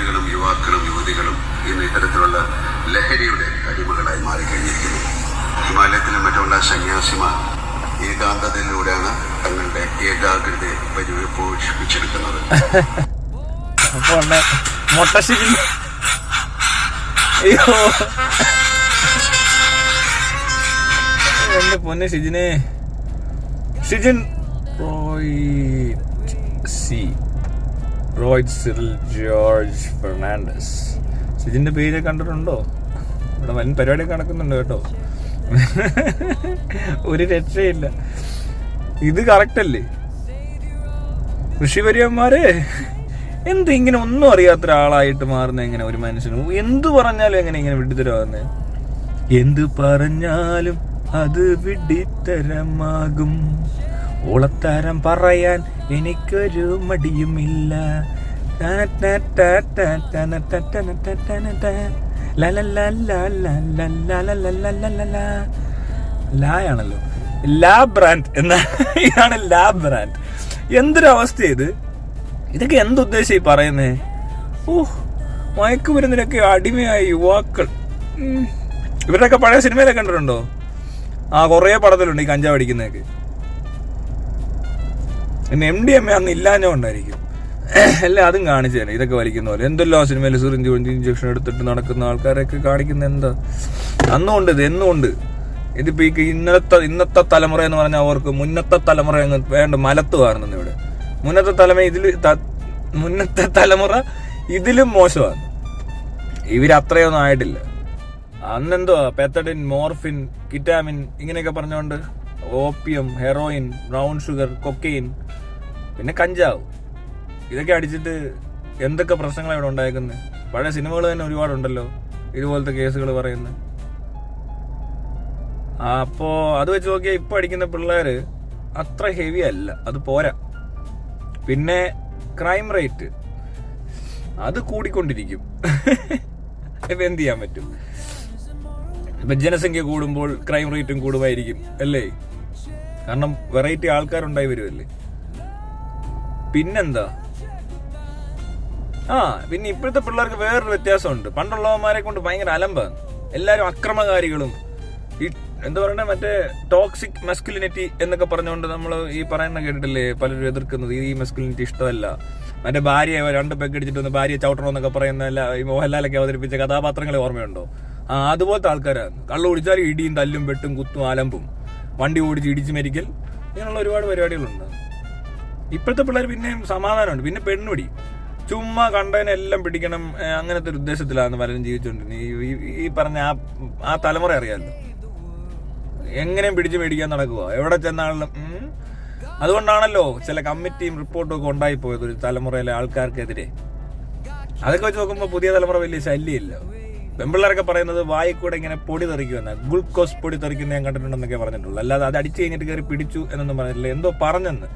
കുട്ടികളും യുവാക്കളും യുവതികളും ഇന്ന് ഇത്തരത്തിലുള്ള ലഹരിയുടെ അടിമകളായി മാറിക്കഴിഞ്ഞിരിക്കുന്നു. ഹിമാലയത്തിലും മറ്റുള്ള സന്യാസിമാർ ഏകാന്തതയിലൂടെയാണ് തങ്ങളുടെ ഏകാഗ്രതയെ പരിപോഷിപ്പിച്ചെടുക്കുന്നത്. എന്റെ പൊന്നെ ഷിജിനെ, ഷിജിൻ റോയ്ഡ് സിറിൽ ജോർജ് ഫെർണാണ്ടസ്. ഷിജിന്റെ പേര് കണ്ടിട്ടുണ്ടോ? ഇവിടെ വൻ പരിപാടിയൊക്കെ നടക്കുന്നുണ്ട് കേട്ടോ. ഒരു രക്ഷയില്ല. ഇത് കറക്റ്റ് അല്ലേ? ഋഷിവര്യന്മാരെ എന്ത് ഇങ്ങനെ ഒന്നും അറിയാത്ത ഒരാളായിട്ട് മാറുന്ന എങ്ങനെ ഒരു മനുഷ്യന്? എന്തു പറഞ്ഞാലും എങ്ങനെ ഇങ്ങനെ വിഡിത്തരമാകുന്നേ? എന്തു പറഞ്ഞാലും അത് വിഡിത്തരമാകും. ഓളത്തരം പറയാൻ എനിക്കൊരു മടിയുമില്ല. ലായാണല്ലോ, ലാ ബ്രാൻഡ് ഇതാണ് ലാ ബ്രാൻഡ്. എന്തൊരു അവസ്ഥ ഇത്! ഇതൊക്കെ എന്തുദ്ദേശം ഈ പറയുന്നേ? മയക്കുമരുന്നിനൊക്കെ അടിമയായ യുവാക്കൾ. ഇവരുടെയൊക്കെ പഴയ സിനിമയിലൊക്കെ കണ്ടിട്ടുണ്ടോ? കുറേ പടത്തിലുണ്ട് ഈ കഞ്ചാവ് അടിക്കുന്നതൊക്കെ. പിന്നെ MDMA അന്ന് ഇല്ലാഞ്ഞോ ഉണ്ടായിരിക്കും. അല്ല അതും കാണിച്ചു തന്നെ ഇതൊക്കെ വലിക്കുന്ന പോലെ. എന്തെല്ലോ സിനിമയിൽ സിറിഞ്ച് ഇഞ്ചക്ഷൻ എടുത്തിട്ട് നടക്കുന്ന ആൾക്കാരൊക്കെ കാണിക്കുന്ന എന്താ? അന്നുകൊണ്ട് ഇത് എന്നുകൊണ്ട് ഇതിപ്പോ ഈ ഇന്നത്തെ തലമുറ എന്ന് പറഞ്ഞാൽ അവർക്ക് മുന്നത്തെ തലമുറ അങ്ങ് വേണ്ട മലത്ത് കാണുന്നു. ഇവിടെ മുന്നത്തെ തലമുറ ഇതിലും മോശമാണ്. ഇവരത്രയൊന്നും ആയിട്ടില്ല. അന്നെന്തോ പെത്തഡിൻ, മോർഫിൻ, കിറ്റാമിൻ ഇങ്ങനെയൊക്കെ പറഞ്ഞുകൊണ്ട് opium, heroin, brown sugar, cocaine, പിന്നെ കഞ്ചാവ്, ഇതൊക്കെ അടിച്ചിട്ട് എന്തൊക്കെ പ്രശ്നങ്ങളാണ് ഇവിടെ ഉണ്ടായിരിക്കുന്നത്. പഴയ സിനിമകൾ തന്നെ ഒരുപാടുണ്ടല്ലോ ഇതുപോലത്തെ കേസുകൾ പറയുന്നത്. അപ്പോ അത് വെച്ച് നോക്കിയാൽ ഇപ്പൊ അടിക്കുന്ന പിള്ളേര് അത്ര ഹെവി അല്ല, അത് പോരാ. പിന്നെ ക്രൈം റേറ്റ് അത് കൂടിക്കൊണ്ടിരിക്കും. ഇപ്പൊ എന്ത് ചെയ്യാൻ പറ്റും? ഇപ്പൊ ജനസംഖ്യ കൂടുമ്പോൾ ക്രൈം റേറ്റും കൂടുമായിരിക്കും അല്ലേ? കാരണം വെറൈറ്റി ആൾക്കാരുണ്ടായി വരുമല്ലേ. പിന്നെന്താ, പിന്നെ ഇപ്പോഴത്തെ പിള്ളേർക്ക് വേറൊരു വ്യത്യാസമുണ്ട്. പണ്ടുള്ളവന്മാരെ കൊണ്ട് ഭയങ്കര അലമ്പാണ്. എല്ലാരും അക്രമകാരികളും ഈ എന്താ പറയണേ, മറ്റേ ടോക്സിക് മസ്കുലിനിറ്റി എന്നൊക്കെ പറഞ്ഞുകൊണ്ട് നമ്മൾ ഈ പറയുന്ന കേട്ടിട്ടില്ലേ പലരും എതിർക്കുന്നത്? ഈ മസ്കുലിനിറ്റി ഇഷ്ടമല്ല. മറ്റേ ഭാര്യയെ 2 പെഗടിച്ചിട്ട് വന്ന് ഭാര്യയെ ചവിട്ടണമെന്നൊക്കെ പറയുന്ന ഈ മോഹൻലാലൊക്കെ അവതരിപ്പിച്ച കഥാപാത്രങ്ങളെ ഓർമ്മയുണ്ടോ? അതുപോലത്തെ ആൾക്കാരാണ്. കള്ളു കുടിച്ചാൽ ഇടിയും തല്ലും വെട്ടും കുത്തും അലമ്പും, വണ്ടി ഓടിച്ച് ഇടിച്ച് മരിക്കൽ, ഇങ്ങനെയുള്ള ഒരുപാട് പരിപാടികളുണ്ട്. ഇപ്പോഴത്തെ പിള്ളേർ പിന്നെയും സമാധാനമുണ്ട്. പിന്നെ പെണ്ണുപിടി, ചുമ്മാ കണ്ടതിനെല്ലാം പിടിക്കണം, അങ്ങനത്തെ ഒരു ഉദ്ദേശത്തിലാണ് പലരും ജീവിച്ചുകൊണ്ടിരുന്നത്. ഈ പറഞ്ഞ ആ തലമുറ അറിയാമല്ലോ, എങ്ങനെയും പിടിച്ചു മേടിക്കാൻ നടക്കുക എവിടെ ചെന്നാലും. അതുകൊണ്ടാണല്ലോ ചില കമ്മിറ്റിയും റിപ്പോർട്ടും ഒക്കെ ഉണ്ടായിപ്പോയത് ഒരു തലമുറയിലെ ആൾക്കാർക്കെതിരെ. അതൊക്കെ വെച്ച് നോക്കുമ്പോൾ പുതിയ തലമുറ വലിയ ശല്യമില്ല. പെമ്പിള്ളേരൊക്കെ പറയുന്നത് വായിക്കൂടെ ഇങ്ങനെ പൊടി തെറിക്കുമെന്ന്, ഗ്ലൂക്കോസ് പൊടി തെറിക്കുന്ന ഞാൻ കണ്ടിട്ടുണ്ടെന്നൊക്കെ പറഞ്ഞിട്ടുള്ളൂ. അല്ലാതെ അത് അടിച്ചു കഴിഞ്ഞിട്ട് കയറി പിടിച്ചു എന്നൊന്നും പറഞ്ഞിട്ടില്ല. എന്തോ പറഞ്ഞെന്ന്,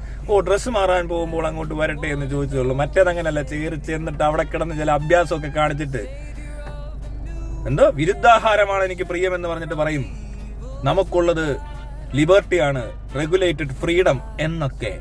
ഡ്രസ്സ് മാറാൻ പോകുമ്പോൾ അങ്ങോട്ട് വരട്ടെ എന്ന് ചോദിച്ചുള്ളൂ. മറ്റേതങ്ങനല്ല, ചേറി ചെന്നിട്ട് അവിടെ കിടന്ന് ചില അഭ്യാസമൊക്കെ കാണിച്ചിട്ട് എന്തോ വിരുദ്ധാഹാരമാണ് എനിക്ക് പ്രിയമെന്ന് പറഞ്ഞിട്ട് പറയും നമുക്കുള്ളത് ലിബർട്ടിയാണ്, റെഗുലേറ്റഡ് ഫ്രീഡം എന്നൊക്കെ.